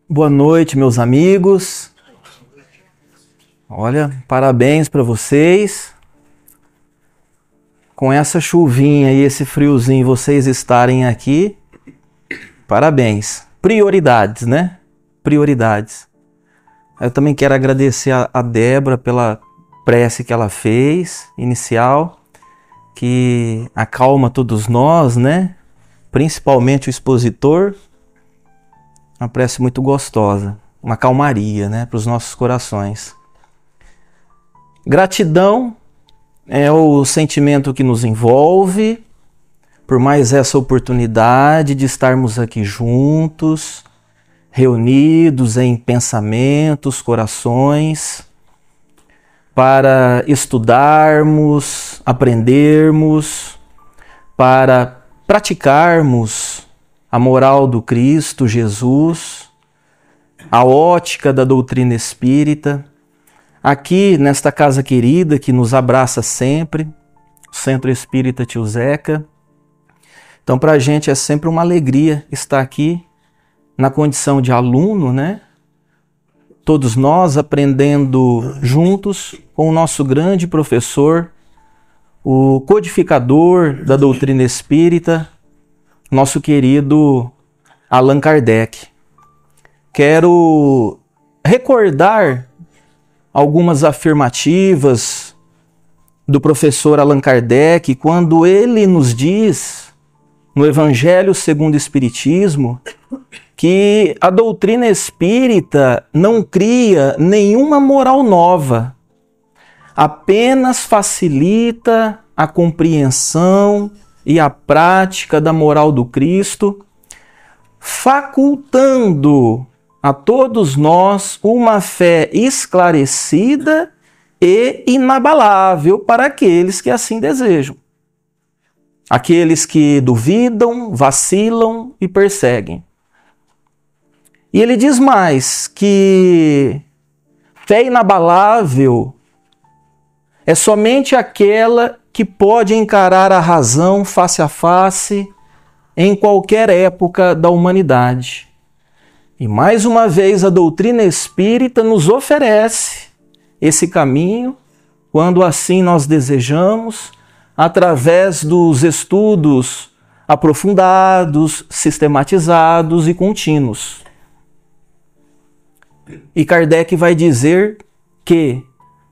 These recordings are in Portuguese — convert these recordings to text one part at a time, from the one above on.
Boa noite, meus amigos. Olha, parabéns para vocês. Com essa chuvinha e esse friozinho, vocês estarem aqui, parabéns. Prioridades, né? Prioridades. Eu também quero agradecer a Débora pela prece que ela fez, inicial, que acalma todos nós, né? Principalmente o expositor. Uma prece muito gostosa, uma calmaria, né, para os nossos corações. Gratidão é o sentimento que nos envolve por mais essa oportunidade de estarmos aqui juntos, reunidos em pensamentos, corações, para estudarmos, aprendermos, para praticarmos a moral do Cristo Jesus, a ótica da doutrina espírita, aqui nesta casa querida que nos abraça sempre, o Centro Espírita Tio Zeca. Então, para a gente é sempre uma alegria estar aqui na condição de aluno, né? Todos nós aprendendo juntos com o nosso grande professor, o codificador da doutrina espírita, nosso querido Allan Kardec. Quero recordar algumas afirmativas do professor Allan Kardec quando ele nos diz, no Evangelho segundo o Espiritismo, que a doutrina espírita não cria nenhuma moral nova, apenas facilita a compreensão e a prática da moral do Cristo, facultando a todos nós uma fé esclarecida e inabalável para aqueles que assim desejam. Aqueles que duvidam, vacilam e perseguem. E ele diz mais que fé inabalável é somente aquela que pode encarar a razão face a face em qualquer época da humanidade. E mais uma vez a doutrina espírita nos oferece esse caminho, quando assim nós desejamos, através dos estudos aprofundados, sistematizados e contínuos. E Kardec vai dizer que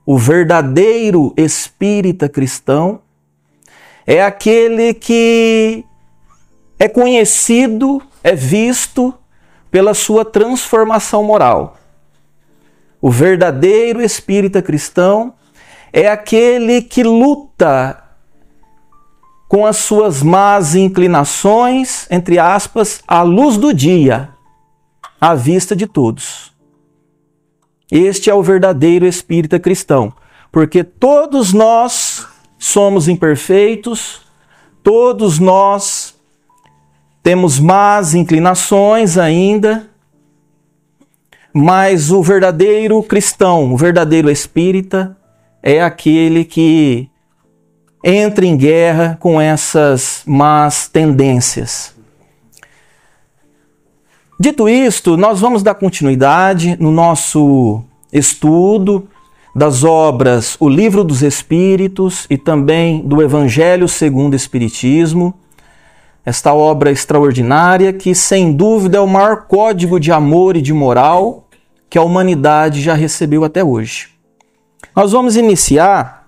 o verdadeiro espírita cristão é aquele que é conhecido, é visto pela sua transformação moral. O verdadeiro espírita cristão é aquele que luta com as suas más inclinações, entre aspas, à luz do dia, à vista de todos. Este é o verdadeiro espírita cristão, porque todos nós somos imperfeitos, todos nós temos más inclinações ainda, mas o verdadeiro cristão, o verdadeiro espírita, é aquele que entra em guerra com essas más tendências. Dito isto, nós vamos dar continuidade no nosso estudo das obras O Livro dos Espíritos e também do Evangelho segundo o Espiritismo. Esta obra extraordinária que, sem dúvida, é o maior código de amor e de moral que a humanidade já recebeu até hoje. Nós vamos iniciar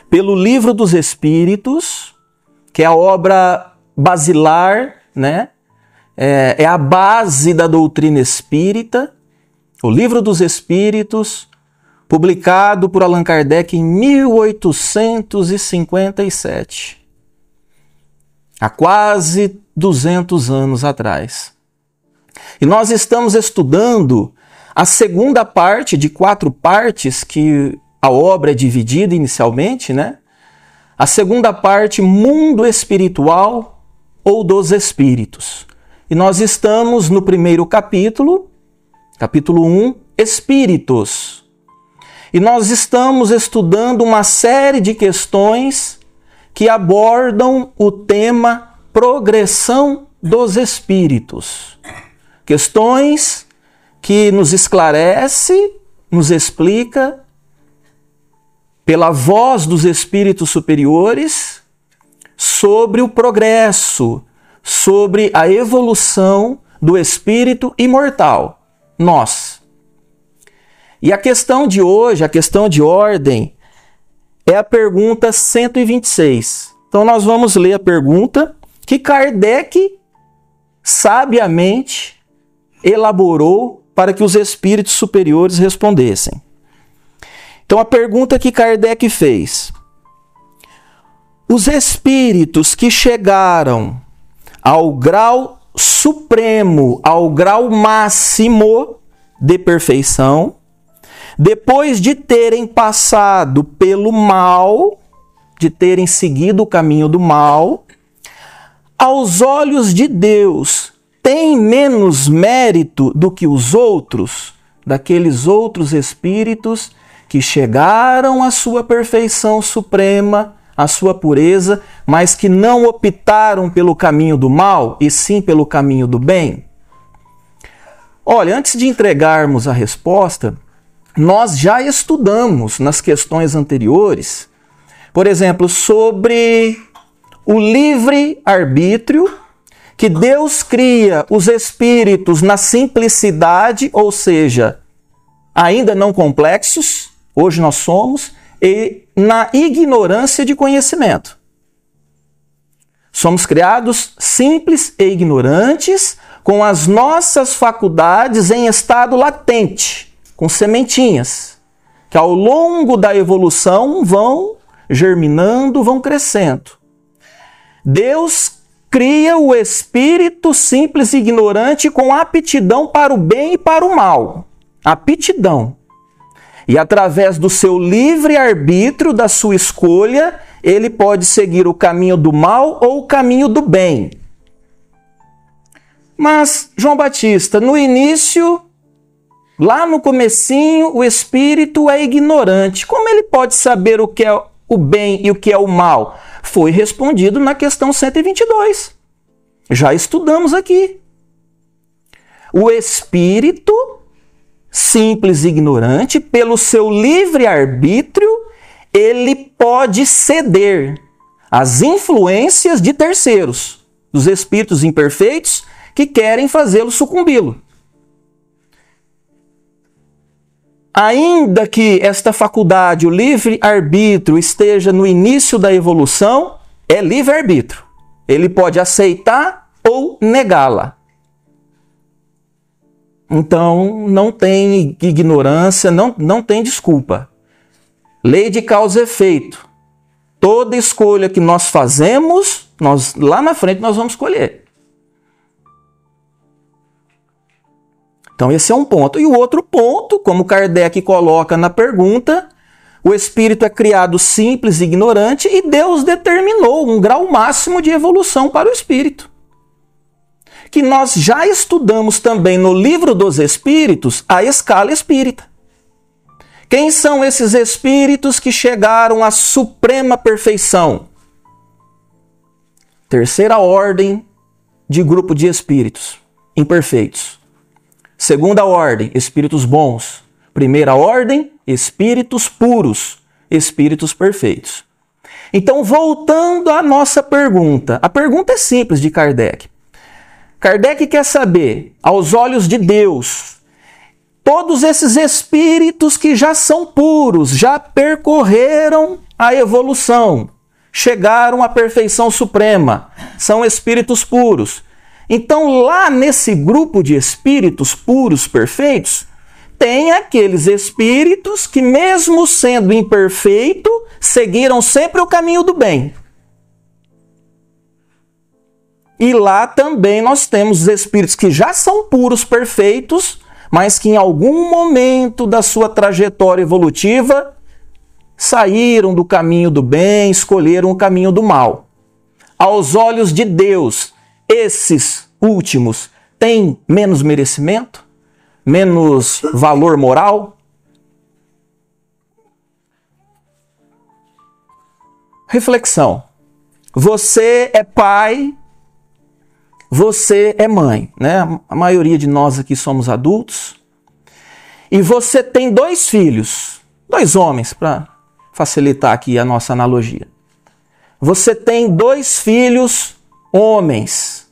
pelo Livro dos Espíritos, que é a obra basilar, né? É a base da doutrina espírita, o Livro dos Espíritos, publicado por Allan Kardec em 1857, há quase 200 anos atrás. E nós estamos estudando a segunda parte de 4 partes que a obra é dividida inicialmente, né? A segunda parte, Mundo Espiritual ou dos Espíritos. E nós estamos no primeiro capítulo, capítulo 1, Espíritos. E nós estamos estudando uma série de questões que abordam o tema progressão dos espíritos. Questões que nos esclarece, nos explica, pela voz dos espíritos superiores, sobre o progresso, sobre a evolução do espírito imortal, nós. E a questão de hoje, a questão de ordem, é a pergunta 126. Então nós vamos ler a pergunta que Kardec sabiamente elaborou para que os espíritos superiores respondessem. Então a pergunta que Kardec fez: os espíritos que chegaram ao grau supremo, ao grau máximo de perfeição, depois de terem passado pelo mal, de terem seguido o caminho do mal, aos olhos de Deus, têm menos mérito do que os outros, daqueles outros espíritos que chegaram à sua perfeição suprema, à sua pureza, mas que não optaram pelo caminho do mal, e sim pelo caminho do bem? Olha, antes de entregarmos a resposta, nós já estudamos nas questões anteriores, por exemplo, sobre o livre-arbítrio, que Deus cria os espíritos na simplicidade, ou seja, ainda não complexos, hoje nós somos, e na ignorância de conhecimento. Somos criados simples e ignorantes, com as nossas faculdades em estado latente, com sementinhas, que ao longo da evolução vão germinando, vão crescendo. Deus cria o espírito simples e ignorante com aptidão para o bem e para o mal. Aptidão. E através do seu livre-arbítrio, da sua escolha, ele pode seguir o caminho do mal ou o caminho do bem. Mas, João Batista, no início, lá no comecinho, o espírito é ignorante. Como ele pode saber o que é o bem e o que é o mal? Foi respondido na questão 122. Já estudamos aqui. O espírito simples e ignorante, pelo seu livre-arbítrio, ele pode ceder às influências de terceiros, dos espíritos imperfeitos que querem fazê-lo sucumbi-lo. Ainda que esta faculdade, o livre-arbítrio, esteja no início da evolução, é livre-arbítrio. Ele pode aceitar ou negá-la. Então, não tem ignorância, não tem desculpa. Lei de causa e efeito. Toda escolha que nós fazemos, lá na frente nós vamos colher. Então, esse é um ponto. E o outro ponto, como Kardec coloca na pergunta, o espírito é criado simples e ignorante e Deus determinou um grau máximo de evolução para o espírito, que nós já estudamos também no Livro dos Espíritos, a escala espírita. Quem são esses espíritos que chegaram à suprema perfeição? Terceira ordem de grupo de espíritos imperfeitos. Segunda ordem, espíritos bons. Primeira ordem, espíritos puros, espíritos perfeitos. Então, voltando à nossa pergunta. A pergunta é simples de Kardec. Kardec quer saber, aos olhos de Deus, todos esses espíritos que já são puros, já percorreram a evolução, chegaram à perfeição suprema, são espíritos puros. Então, lá nesse grupo de espíritos puros, perfeitos, tem aqueles espíritos que, mesmo sendo imperfeitos, seguiram sempre o caminho do bem. E lá também nós temos os espíritos que já são puros, perfeitos, mas que em algum momento da sua trajetória evolutiva saíram do caminho do bem, escolheram o caminho do mal. Aos olhos de Deus, esses últimos têm menos merecimento, menos valor moral? Reflexão. Você é pai, você é mãe, né? A maioria de nós aqui somos adultos, e você tem 2 filhos, 2 homens, para facilitar aqui a nossa analogia. Você tem 2 filhos homens.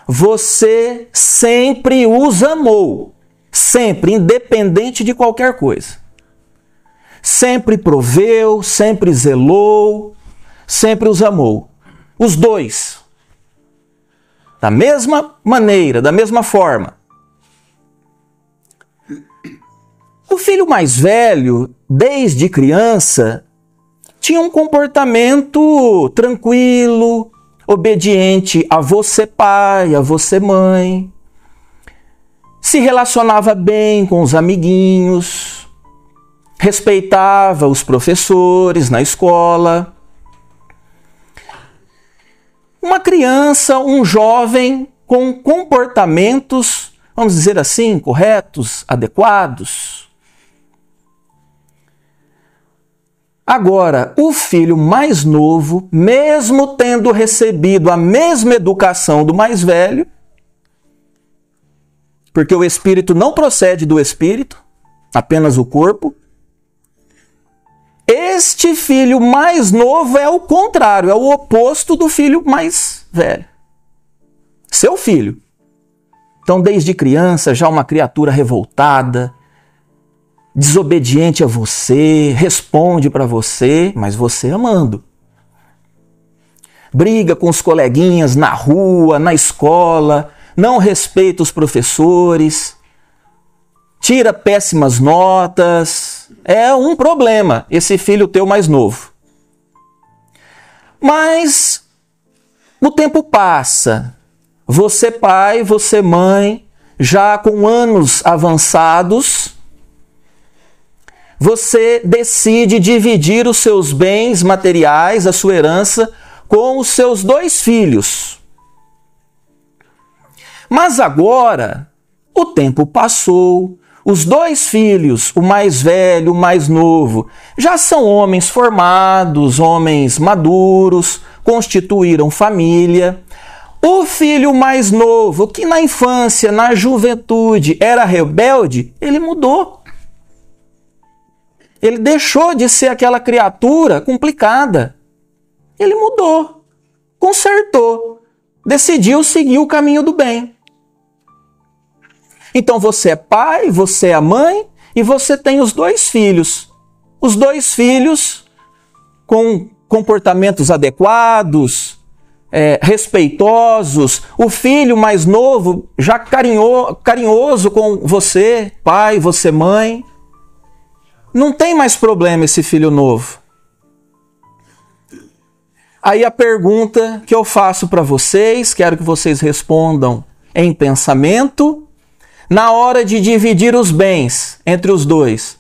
Você sempre os amou, sempre, independente de qualquer coisa. Sempre proveu, sempre zelou, sempre os amou. Os 2. Da mesma maneira, da mesma forma. O filho mais velho, desde criança, tinha um comportamento tranquilo, obediente a você pai, a você mãe. Se relacionava bem com os amiguinhos, respeitava os professores na escola. Uma criança, um jovem com comportamentos, vamos dizer assim, corretos, adequados. Agora, o filho mais novo, mesmo tendo recebido a mesma educação do mais velho, porque o espírito não procede do espírito, apenas o corpo, este filho mais novo é o contrário, é o oposto do filho mais velho. Seu filho. Então, desde criança, já uma criatura revoltada, desobediente a você, responde para você, mas você amando. Briga com os coleguinhas na rua, na escola, não respeita os professores, tira péssimas notas. É um problema esse filho teu mais novo. Mas o tempo passa. Você pai, você mãe, já com anos avançados, você decide dividir os seus bens materiais, a sua herança, com os seus 2 filhos. Mas agora, o tempo passou, os 2 filhos, o mais velho, o mais novo, já são homens formados, homens maduros, constituíram família. O filho mais novo, que na infância, na juventude, era rebelde, ele mudou. Ele deixou de ser aquela criatura complicada. Ele mudou, consertou, decidiu seguir o caminho do bem. Então você é pai, você é a mãe e você tem os 2 filhos. Os 2 filhos com comportamentos adequados, respeitosos. O filho mais novo já carinhoso com você, pai, você mãe. Não tem mais problema esse filho novo. Aí a pergunta que eu faço para vocês, quero que vocês respondam em pensamento. Na hora de dividir os bens entre os 2,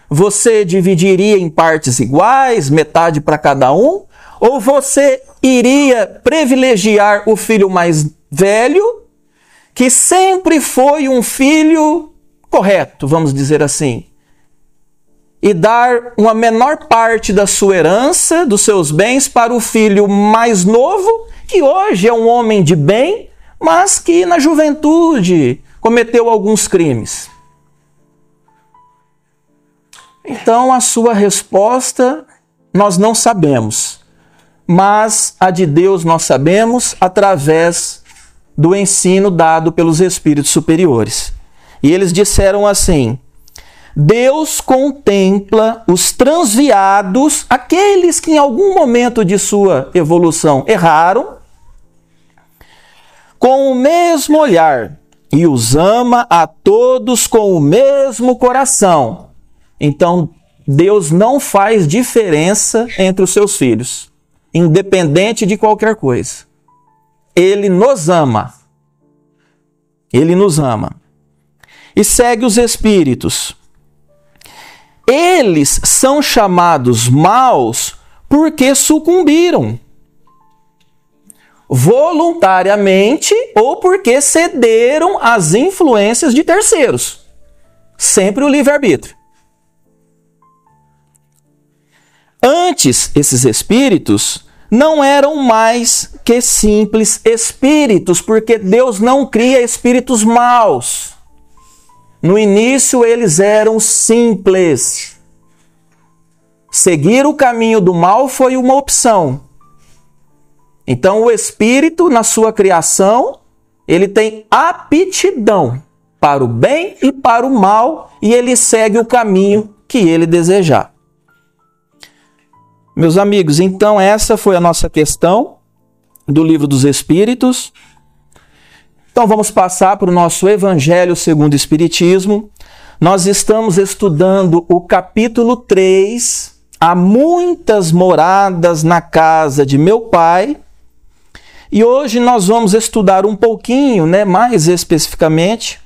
você dividiria em partes iguais, metade para cada um? Ou você iria privilegiar o filho mais velho, que sempre foi um filho correto, vamos dizer assim, e dar uma menor parte da sua herança, dos seus bens, para o filho mais novo, que hoje é um homem de bem, mas que na juventude cometeu alguns crimes? Então, a sua resposta nós não sabemos, mas a de Deus nós sabemos através do ensino dado pelos espíritos superiores. E eles disseram assim: Deus contempla os transviados, aqueles que em algum momento de sua evolução erraram, com o mesmo olhar, e os ama a todos com o mesmo coração. Então, Deus não faz diferença entre os seus filhos, independente de qualquer coisa. Ele nos ama. Ele nos ama. E segue os espíritos. Eles são chamados maus porque sucumbiram voluntariamente ou porque cederam às influências de terceiros. Sempre o livre-arbítrio. Antes, esses espíritos não eram mais que simples espíritos, porque Deus não cria espíritos maus. No início eles eram simples. Seguir o caminho do mal foi uma opção. Então o espírito, na sua criação, ele tem aptidão para o bem e para o mal, e ele segue o caminho que ele desejar. Meus amigos, então essa foi a nossa questão do Livro dos Espíritos. Então vamos passar para o nosso Evangelho segundo o Espiritismo. Nós estamos estudando o capítulo 3, Há muitas moradas na casa de meu Pai. E hoje nós vamos estudar um pouquinho, mais especificamente,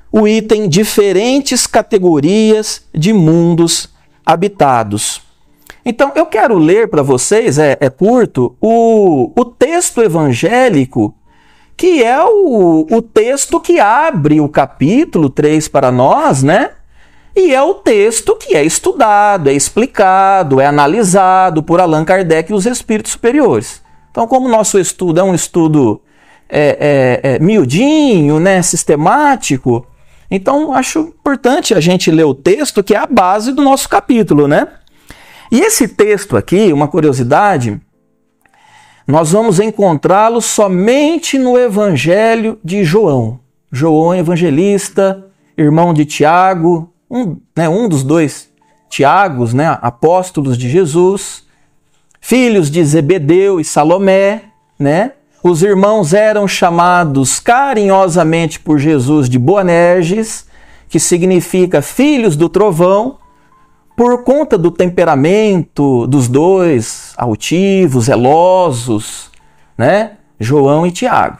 o item diferentes categorias de mundos habitados. Então, eu quero ler para vocês, é curto, o texto evangélico, que é o texto que abre o capítulo 3 para nós, E é o texto que é estudado, é explicado, é analisado por Allan Kardec e os espíritos superiores. Então, como o nosso estudo é um estudo miudinho, sistemático, então acho importante a gente ler o texto, que é a base do nosso capítulo, E esse texto aqui, uma curiosidade, nós vamos encontrá-lo somente no Evangelho de João. João evangelista, irmão de Tiago, um dos dois Tiagos, apóstolos de Jesus, filhos de Zebedeu e Salomé, Os irmãos eram chamados carinhosamente por Jesus de Boanerges, que significa filhos do trovão, por conta do temperamento dos dois, altivos, zelosos, João e Tiago.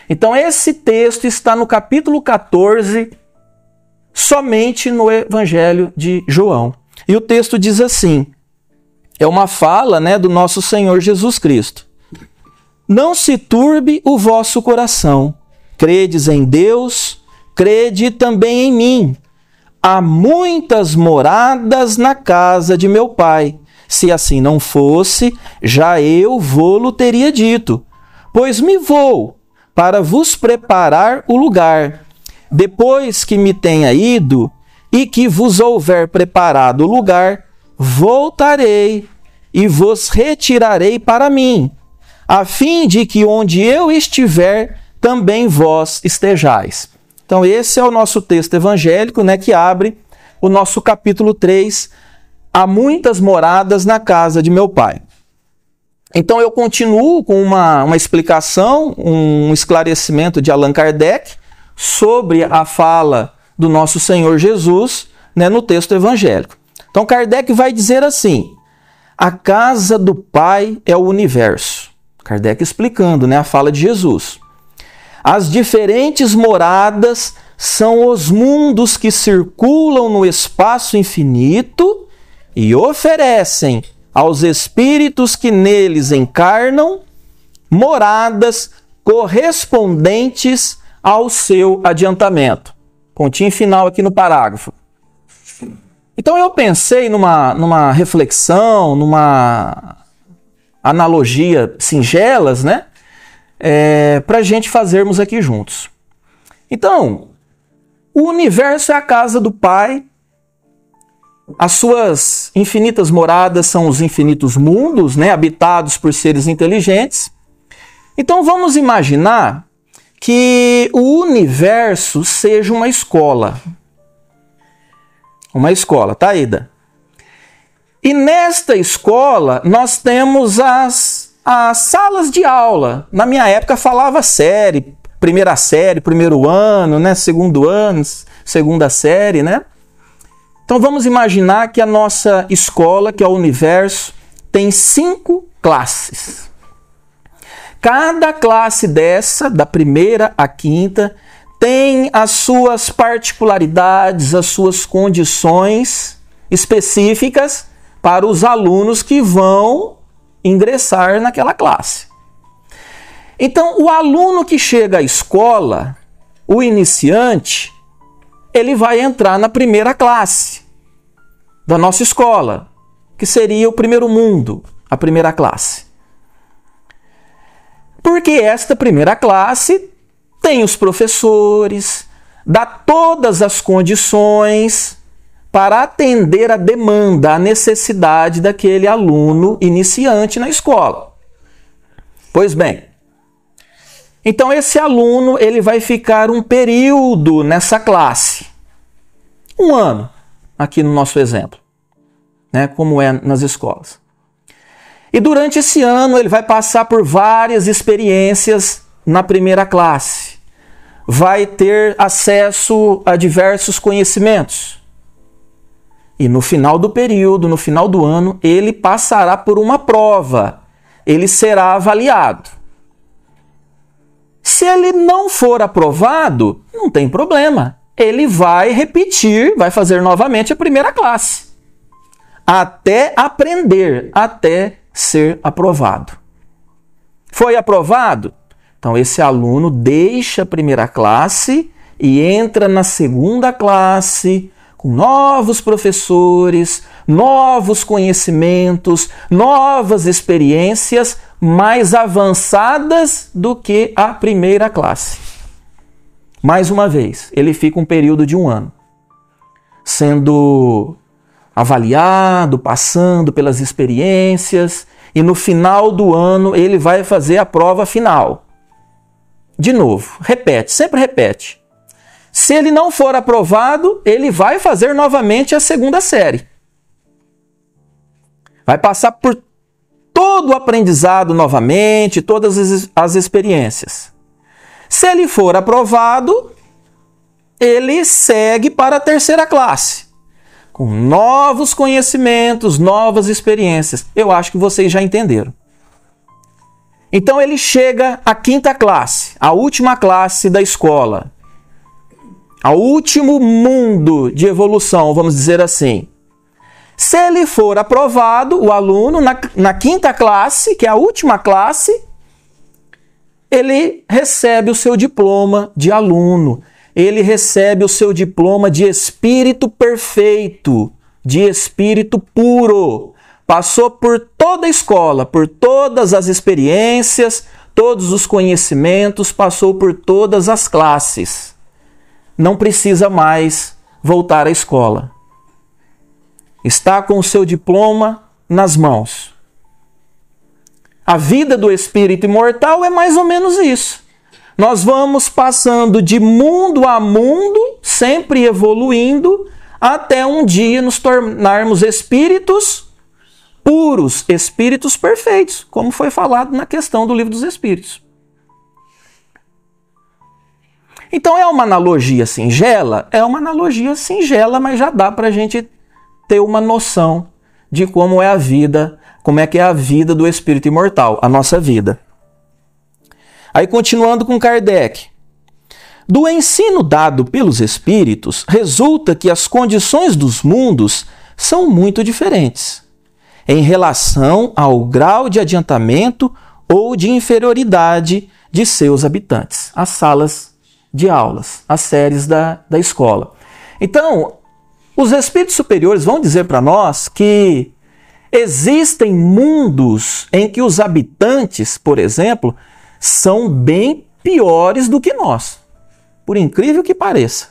Então esse texto está no capítulo 14, somente no Evangelho de João. E o texto diz assim, é uma fala do nosso Senhor Jesus Cristo. Não se turbe o vosso coração, credes em Deus, crede também em mim. Há muitas moradas na casa de meu Pai. Se assim não fosse, já eu vô-lo teria dito. Pois me vou para vos preparar o lugar. Depois que me tenha ido e que vos houver preparado o lugar, voltarei e vos retirarei para mim, a fim de que onde eu estiver, também vós estejais. Então esse é o nosso texto evangélico, que abre o nosso capítulo 3, Há muitas moradas na casa de meu Pai. Então eu continuo com uma explicação, um esclarecimento de Allan Kardec sobre a fala do nosso Senhor Jesus, no texto evangélico. Então Kardec vai dizer assim, a casa do Pai é o universo. Kardec explicando, a fala de Jesus. As diferentes moradas são os mundos que circulam no espaço infinito e oferecem aos espíritos que neles encarnam moradas correspondentes ao seu adiantamento. Pontinho final aqui no parágrafo. Então eu pensei numa reflexão, numa analogia singelas, para a gente fazermos aqui juntos. Então, o universo é a casa do Pai, as suas infinitas moradas são os infinitos mundos, habitados por seres inteligentes. Então vamos imaginar que o universo seja uma escola. Uma escola, tá, Ida? E nesta escola nós temos as salas de aula. Na minha época falava série, primeira série, primeiro ano, segundo ano, segunda série, Então vamos imaginar que a nossa escola, que é o universo, tem 5 classes. Cada classe dessa, da primeira à quinta, tem as suas particularidades, as suas condições específicas para os alunos que vão ingressar naquela classe. Então, o aluno que chega à escola, o iniciante, ele vai entrar na primeira classe da nossa escola, que seria o primeiro mundo, a primeira classe. Porque esta primeira classe tem os professores, dá todas as condições para atender a demanda, a necessidade daquele aluno iniciante na escola. Pois bem, então esse aluno ele vai ficar um período nessa classe, 1 ano, aqui no nosso exemplo, né, como é nas escolas. E durante esse ano ele vai passar por várias experiências na primeira classe, vai ter acesso a diversos conhecimentos. E no final do período, no final do ano, ele passará por uma prova, ele será avaliado. Se ele não for aprovado, não tem problema. Ele vai repetir, vai fazer novamente a primeira classe. Até aprender, até ser aprovado. Foi aprovado? Então esse aluno deixa a primeira classe e entra na segunda classe com novos professores, novos conhecimentos, novas experiências mais avançadas do que a primeira classe. Mais uma vez, ele fica um período de 1 ano, sendo avaliado, passando pelas experiências, e no final do ano ele vai fazer a prova final. De novo, repete, sempre repete. Se ele não for aprovado, ele vai fazer novamente a segunda série. Vai passar por todo o aprendizado novamente, todas as experiências. Se ele for aprovado, ele segue para a terceira classe, com novos conhecimentos, novas experiências. Eu acho que vocês já entenderam. Então ele chega à 5ª classe, a última classe da escola, ao último mundo de evolução, vamos dizer assim. Se ele for aprovado, o aluno, na 5ª classe, que é a última classe, ele recebe o seu diploma de aluno, ele recebe o seu diploma de espírito perfeito, de espírito puro. Passou por toda a escola, por todas as experiências, todos os conhecimentos, passou por todas as classes. Não precisa mais voltar à escola. Está com o seu diploma nas mãos. A vida do espírito imortal é mais ou menos isso. Nós vamos passando de mundo a mundo, sempre evoluindo, até um dia nos tornarmos espíritos puros, espíritos perfeitos, como foi falado na questão do Livro dos Espíritos. Então é uma analogia singela? É uma analogia singela, mas já dá para a gente ter uma noção de como é a vida, como é que é a vida do espírito imortal, a nossa vida. Aí continuando com Kardec. Do ensino dado pelos espíritos, resulta que as condições dos mundos são muito diferentes em relação ao grau de adiantamento ou de inferioridade de seus habitantes, as salas de aulas, as séries da escola. Então, os espíritos superiores vão dizer para nós que existem mundos em que os habitantes, por exemplo, são bem piores do que nós, por incrível que pareça.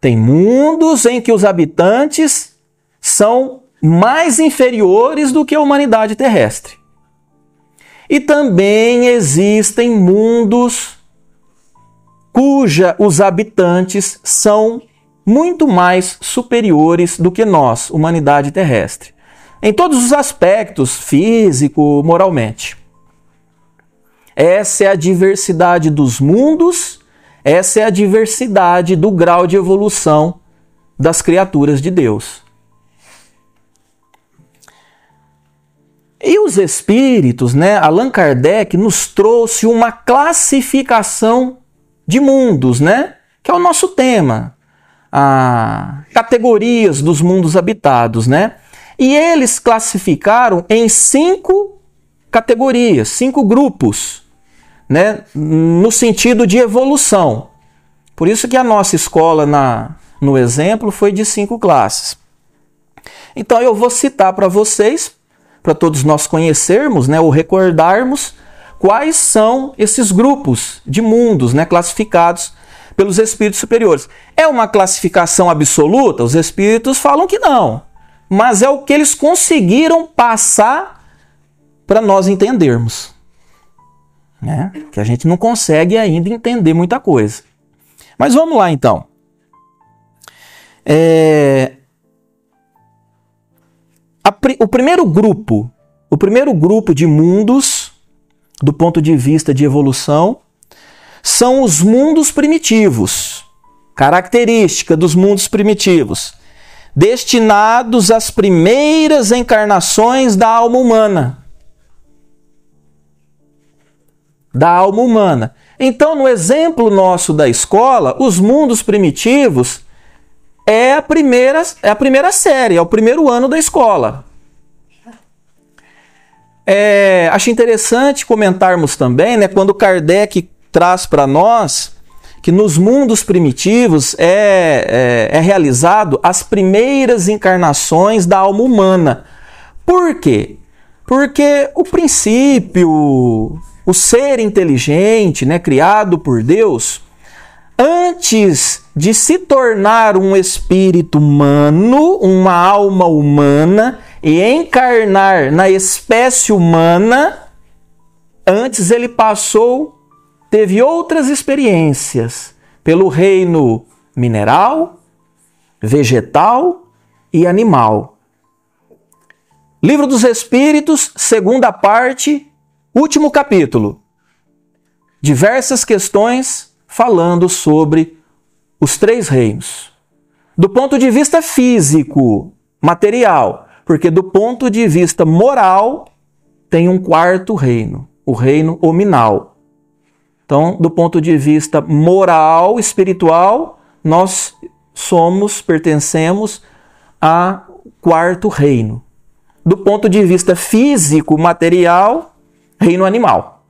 Tem mundos em que os habitantes são mais inferiores do que a humanidade terrestre. E também existem mundos os habitantes são muito mais superiores do que nós, humanidade terrestre, em todos os aspectos, físico, moralmente. Essa é a diversidade dos mundos, essa é a diversidade do grau de evolução das criaturas de Deus. E os espíritos, Allan Kardec nos trouxe uma classificação de mundos, que é o nosso tema, categorias dos mundos habitados, E eles classificaram em 5 categorias, 5 grupos, no sentido de evolução. Por isso que a nossa escola, no exemplo, foi de 5 classes. Então eu vou citar para vocês, para todos nós conhecermos, ou recordarmos, quais são esses grupos de mundos, né, classificados pelos espíritos superiores. É uma classificação absoluta? Os espíritos falam que não, mas é o que eles conseguiram passar para nós entendermos, né? Que a gente não consegue ainda entender muita coisa. Mas vamos lá então. O primeiro grupo de mundos, do ponto de vista de evolução, são os mundos primitivos. Característica dos mundos primitivos: destinados às primeiras encarnações da alma humana. Então, no exemplo nosso da escola, os mundos primitivos é a primeira série, é o primeiro ano da escola. Acho interessante comentarmos também, né, quando Kardec traz para nós que nos mundos primitivos é realizado as primeiras encarnações da alma humana. Por quê? Porque o princípio, o ser inteligente, né, criado por Deus, antes de se tornar um espírito humano, uma alma humana, e encarnar na espécie humana, antes ele teve outras experiências pelo reino mineral, vegetal e animal. Livro dos Espíritos, segunda parte, último capítulo. Diversas questões falando sobre os três reinos. Do ponto de vista físico, material, porque do ponto de vista moral, tem um quarto reino, o reino hominal. Então, do ponto de vista moral, espiritual, nós pertencemos ao quarto reino. Do ponto de vista físico, material, reino animal.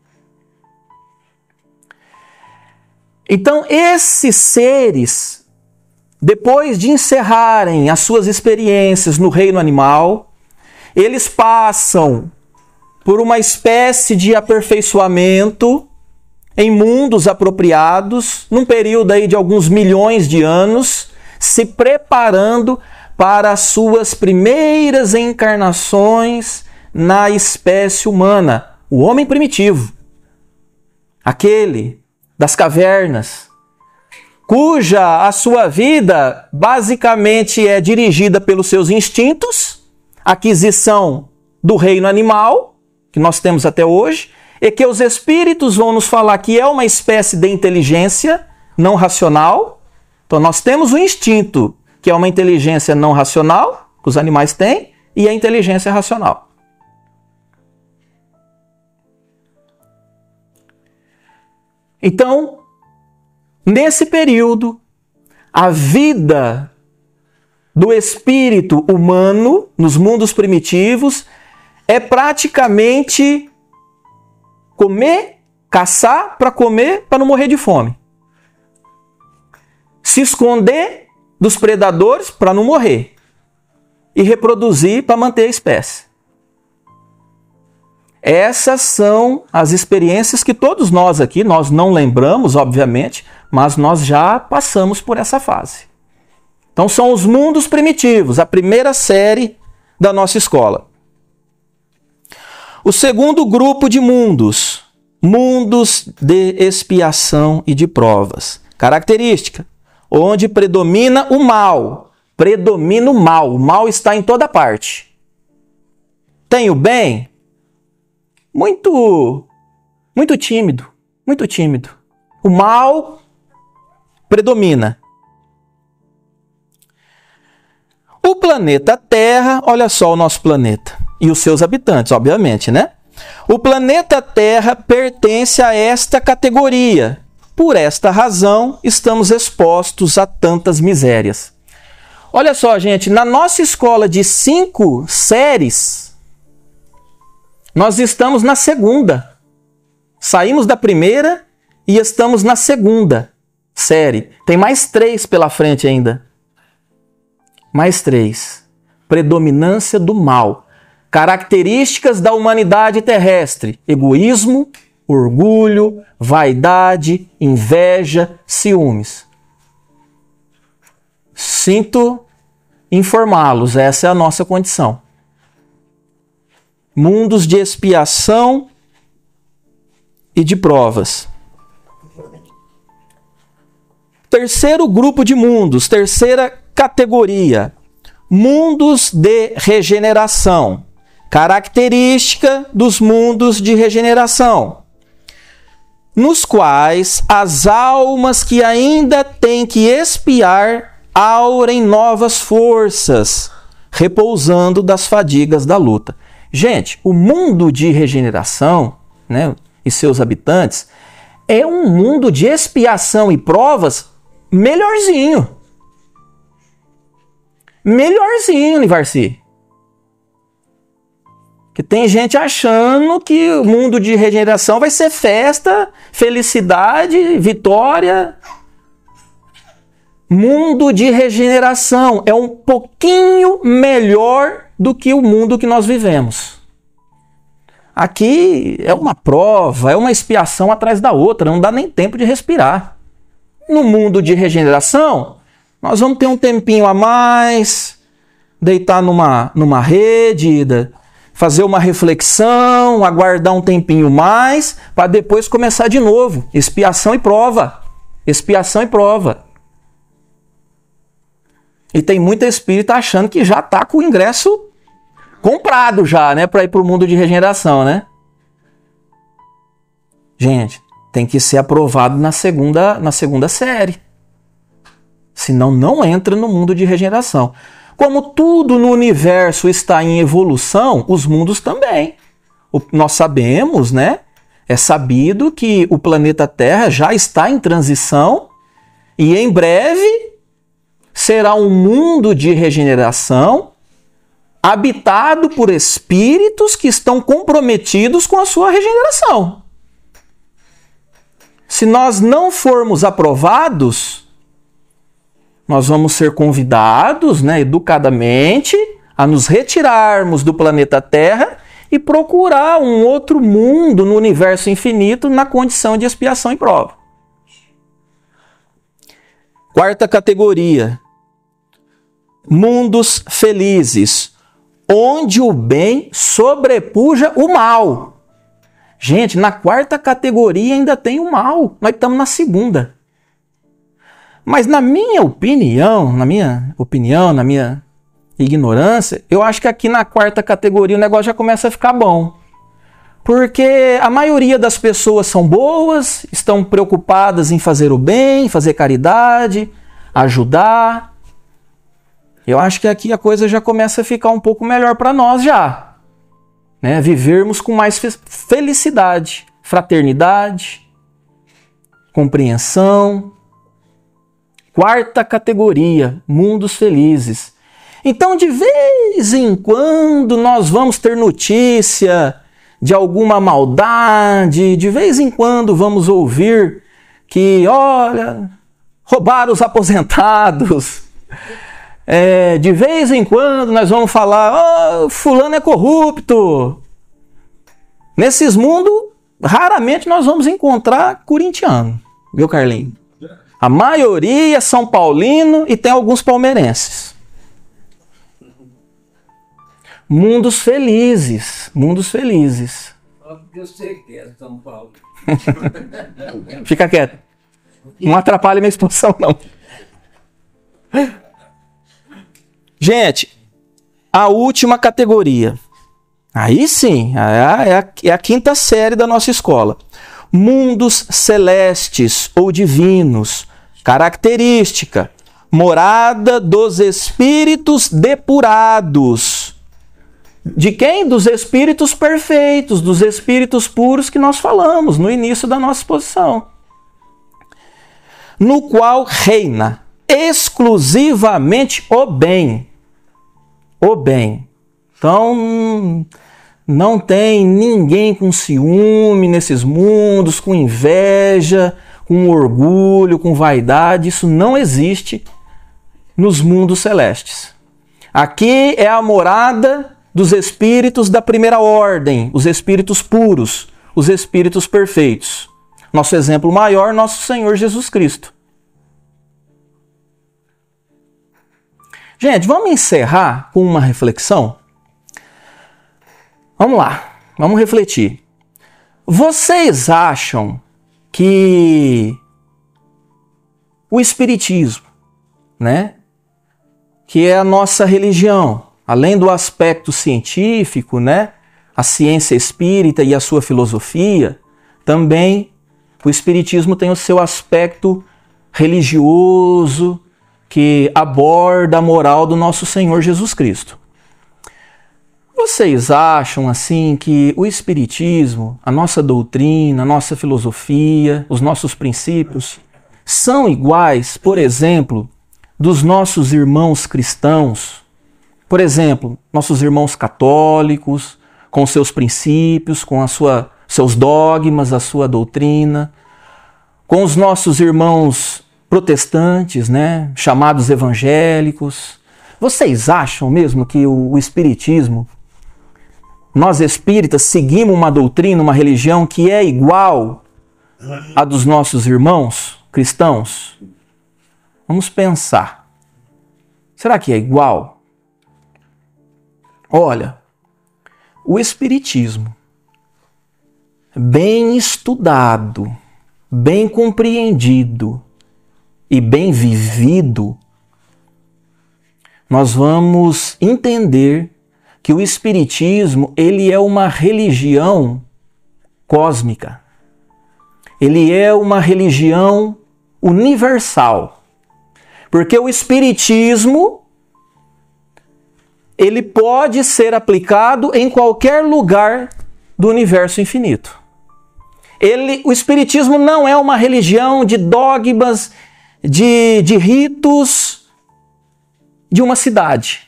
Então, esses seres, depois de encerrarem as suas experiências no reino animal, eles passam por uma espécie de aperfeiçoamento em mundos apropriados, num período aí de alguns milhões de anos, se preparando para as suas primeiras encarnações na espécie humana, o homem primitivo, aquele das cavernas, cuja a sua vida basicamente é dirigida pelos seus instintos, aquisição do reino animal, que nós temos até hoje, e que os espíritos vão nos falar que é uma espécie de inteligência não racional. Então nós temos o instinto, que é uma inteligência não racional, que os animais têm, e a inteligência racional. Então, nesse período, a vida do espírito humano nos mundos primitivos é praticamente comer, caçar para comer, para não morrer de fome. Se esconder dos predadores para não morrer. E reproduzir para manter a espécie. Essas são as experiências que todos nós aqui, nós não lembramos, obviamente, mas nós já passamos por essa fase. Então são os mundos primitivos, a primeira série da nossa escola. O segundo grupo de mundos, mundos de expiação e de provas. Característica, onde predomina o mal. Predomina o mal está em toda parte. Tem o bem? Muito tímido, muito tímido. O mal predomina. O planeta Terra, olha só o nosso planeta e os seus habitantes, obviamente, né? O planeta Terra pertence a esta categoria. Por esta razão, estamos expostos a tantas misérias. Olha só, gente, na nossa escola de 5 séries, nós estamos na segunda. Saímos da primeira e estamos na segunda série. Tem mais 3 pela frente ainda. Mais 3. Predominância do mal. Características da humanidade terrestre: egoísmo, orgulho, vaidade, inveja, ciúmes. Sinto informá-los, essa é a nossa condição. Mundos de expiação e de provas. Terceiro grupo de mundos, terceira categoria, mundos de regeneração. Característica dos mundos de regeneração, nos quais as almas que ainda têm que expiar aurem novas forças, repousando das fadigas da luta. Gente, o mundo de regeneração, né, e seus habitantes, é um mundo de expiação e provas melhorzinho. Melhorzinho, Nivarci. Que tem gente achando que o mundo de regeneração vai ser festa, felicidade, vitória. Mundo de regeneração é um pouquinho melhor do que o mundo que nós vivemos. Aqui é uma prova, é uma expiação atrás da outra, não dá nem tempo de respirar. No mundo de regeneração, nós vamos ter um tempinho a mais, deitar numa rede, fazer uma reflexão, aguardar um tempinho mais, para depois começar de novo. Expiação e prova. Expiação e prova. E tem muita espírita achando que já está com o ingresso comprado já, né? Para ir para o mundo de regeneração, né? Gente, tem que ser aprovado na segunda série. Senão não entra no mundo de regeneração. Como tudo no universo está em evolução, os mundos também. Nós sabemos, né? É sabido que o planeta Terra já está em transição e em breve será um mundo de regeneração habitado por espíritos que estão comprometidos com a sua regeneração. Se nós não formos aprovados, nós vamos ser convidados, né, educadamente, a nos retirarmos do planeta Terra e procurar um outro mundo no universo infinito na condição de expiação e prova. Quarta categoria. Mundos felizes, onde o bem sobrepuja o mal. Gente, na quarta categoria ainda tem o mal. Nós estamos na segunda. Mas na minha opinião, na minha ignorância, eu acho que aqui na quarta categoria o negócio já começa a ficar bom. Porque a maioria das pessoas são boas, estão preocupadas em fazer o bem, fazer caridade, ajudar. Eu acho que aqui a coisa já começa a ficar um pouco melhor para nós já. Né? Vivermos com mais felicidade, fraternidade, compreensão. Quarta categoria, mundos felizes. Então, de vez em quando, nós vamos ter notícia de alguma maldade, de vez em quando vamos ouvir que, olha, roubaram os aposentados. De vez em quando nós vamos falar, fulano é corrupto. Nesses mundos, raramente nós vamos encontrar corintiano, viu, Carlinhos? A maioria é São Paulino e tem alguns palmeirenses. Mundos felizes, mundos felizes. Só porque eu sei que é São Paulo. Fica quieto. Não atrapalha minha exposição, não. Gente, a última categoria. Aí sim, é a quinta série da nossa escola. Mundos celestes ou divinos. Característica: morada dos espíritos depurados. De quem? Dos espíritos perfeitos, dos espíritos puros que nós falamos no início da nossa exposição. No qual reina exclusivamente o bem. O bem. Então, não tem ninguém com ciúme nesses mundos, com inveja, com orgulho, com vaidade. Isso não existe nos mundos celestes. Aqui é a morada dos espíritos da primeira ordem, os espíritos puros, os espíritos perfeitos. Nosso exemplo maior, nosso Senhor Jesus Cristo. Gente, vamos encerrar com uma reflexão? Vamos lá, vamos refletir. Vocês acham que o Espiritismo, né, que é a nossa religião, além do aspecto científico, né, a ciência espírita e a sua filosofia, também o Espiritismo tem o seu aspecto religioso, que aborda a moral do nosso Senhor Jesus Cristo. Vocês acham assim que o Espiritismo, a nossa doutrina, a nossa filosofia, os nossos princípios são iguais, por exemplo, dos nossos irmãos cristãos? Por exemplo, nossos irmãos católicos, com seus princípios, com seus dogmas, a sua doutrina, com os nossos irmãos protestantes, né, chamados evangélicos. Vocês acham mesmo que o Espiritismo, nós espíritas seguimos uma doutrina, uma religião que é igual à dos nossos irmãos cristãos? Vamos pensar. Será que é igual? Olha, o Espiritismo, bem estudado, bem compreendido e bem vivido, nós vamos entender que o Espiritismo, ele é uma religião cósmica. Ele é uma religião universal. Porque o Espiritismo, ele pode ser aplicado em qualquer lugar do universo infinito. O Espiritismo não é uma religião de dogmas, de ritos de uma cidade.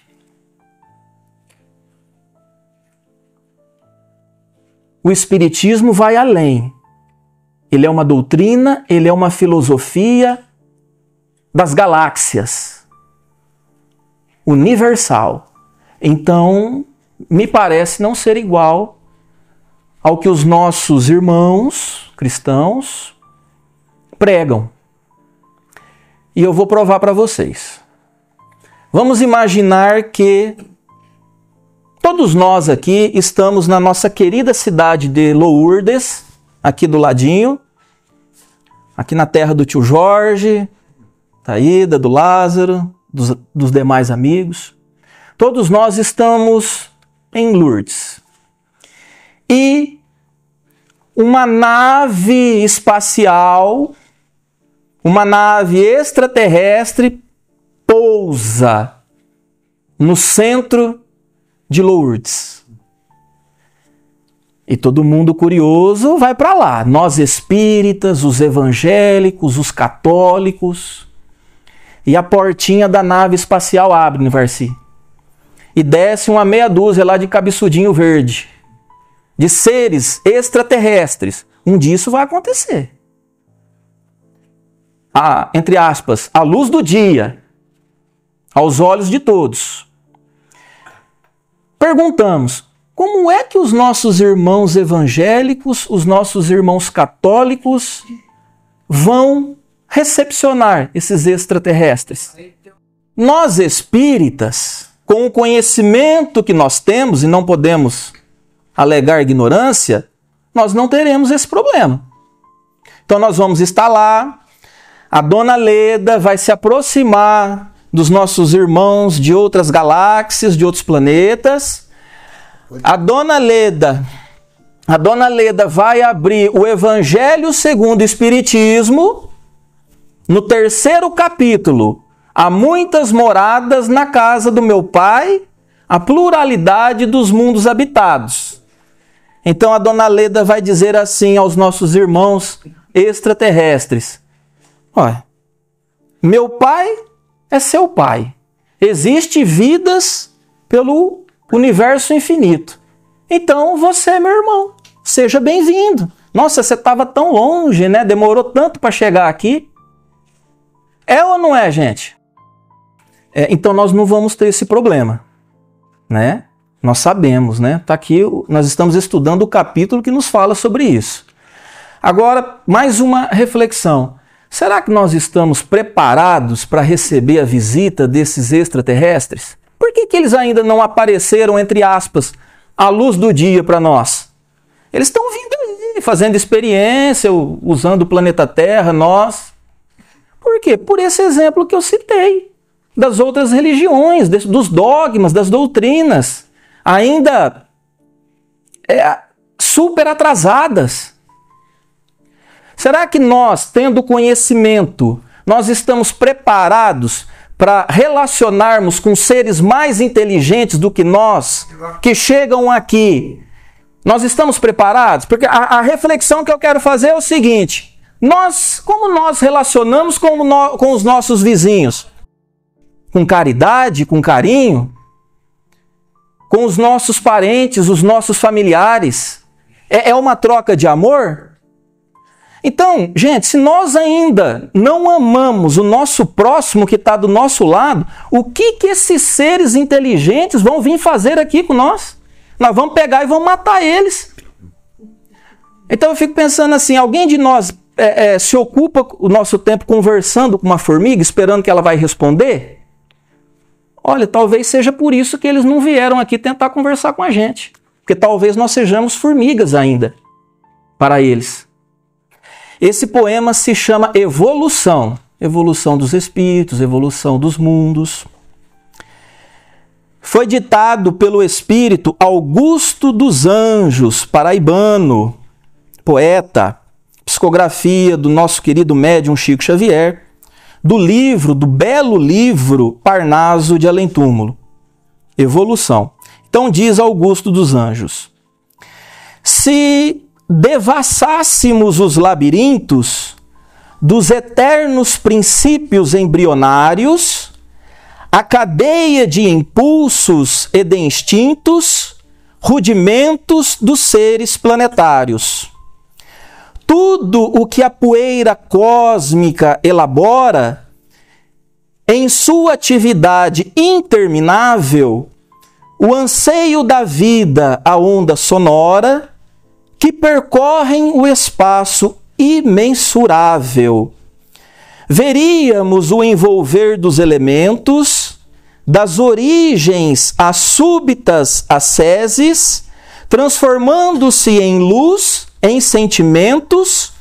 O Espiritismo vai além. Ele é uma doutrina, ele é uma filosofia das galáxias, universal. Então, me parece não ser igual ao que os nossos irmãos cristãos pregam. E eu vou provar para vocês. Vamos imaginar que todos nós aqui estamos na nossa querida cidade de Lourdes, aqui do ladinho, aqui na terra do tio Jorge, da Ida, do Lázaro, dos demais amigos. Todos nós estamos em Lourdes. E uma nave espacial, uma nave extraterrestre pousa no centro de Lourdes. E todo mundo curioso vai para lá. Nós espíritas, os evangélicos, os católicos. E a portinha da nave espacial abre, né, Varci? E desce uma meia dúzia lá de cabeçudinho verde. De seres extraterrestres. Um dia isso vai acontecer. Entre aspas, à luz do dia. Aos olhos de todos. Perguntamos, como é que os nossos irmãos evangélicos, os nossos irmãos católicos vão recepcionar esses extraterrestres? Nós espíritas, com o conhecimento que nós temos, e não podemos alegar ignorância, nós não teremos esse problema. Então nós vamos estar lá, a dona Leda vai se aproximar dos nossos irmãos de outras galáxias, de outros planetas. A dona Leda vai abrir o Evangelho segundo o Espiritismo, no 3º capítulo. Há muitas moradas na casa do meu Pai, a pluralidade dos mundos habitados. Então a dona Leda vai dizer assim aos nossos irmãos extraterrestres: olha, meu Pai é seu Pai. Existem vidas pelo universo infinito. Então você, meu irmão, seja bem-vindo. Nossa, você estava tão longe, né? Demorou tanto para chegar aqui. É ou não é, gente? Então nós não vamos ter esse problema, né? Nós sabemos, né? Está aqui, nós estamos estudando o capítulo que nos fala sobre isso. Agora, mais uma reflexão. Será que nós estamos preparados para receber a visita desses extraterrestres? Por que eles ainda não apareceram, entre aspas, à luz do dia para nós? Eles estão vindo aí, fazendo experiência, usando o planeta Terra, nós. Por quê? Por esse exemplo que eu citei, das outras religiões, dos dogmas, das doutrinas, ainda super atrasadas. Será que nós, tendo conhecimento, nós estamos preparados para relacionarmos com seres mais inteligentes do que nós, que chegam aqui? Nós estamos preparados? Porque a reflexão que eu quero fazer é o seguinte: como nós relacionamos com os nossos vizinhos? Com caridade, com carinho? Com os nossos parentes, os nossos familiares? É uma troca de amor? Então, gente, se nós ainda não amamos o nosso próximo que está do nosso lado, o que esses seres inteligentes vão vir fazer aqui com nós? Nós vamos pegar e vamos matar eles. Então eu fico pensando assim, alguém de nós se ocupa o nosso tempo conversando com uma formiga, esperando que ela vai responder? Olha, talvez seja por isso que eles não vieram aqui tentar conversar com a gente. Porque talvez nós sejamos formigas ainda para eles. Esse poema se chama Evolução. Evolução dos espíritos, evolução dos mundos. Foi ditado pelo espírito Augusto dos Anjos, paraibano, poeta, psicografia do nosso querido médium Chico Xavier, do belo livro Parnaso de Além Túmulo. Evolução. Então diz Augusto dos Anjos: se devassássemos os labirintos dos eternos princípios embrionários, a cadeia de impulsos e de instintos, rudimentos dos seres planetários. Tudo o que a poeira cósmica elabora, em sua atividade interminável, o anseio da vida, a onda sonora, que percorrem o espaço imensurável. Veríamos o envolver dos elementos, das origens às súbitas asceses, transformando-se em luz, em sentimentos,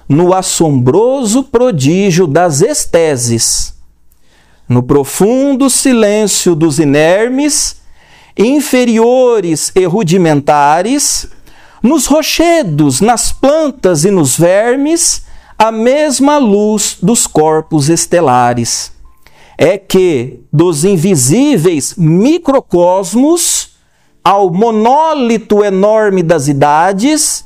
no assombroso prodígio das esteses. No profundo silêncio dos inermes, inferiores e rudimentares, nos rochedos, nas plantas e nos vermes, a mesma luz dos corpos estelares. É que, dos invisíveis microcosmos ao monólito enorme das idades,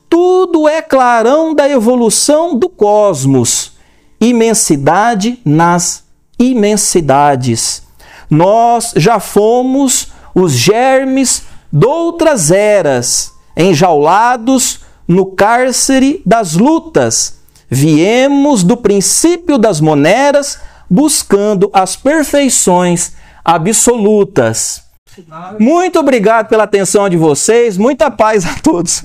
tudo é clarão da evolução do cosmos, imensidade nas imensidades. Nós já fomos os germes doutras eras, enjaulados no cárcere das lutas. Viemos do princípio das moneras, buscando as perfeições absolutas. Muito obrigado pela atenção de vocês, muita paz a todos.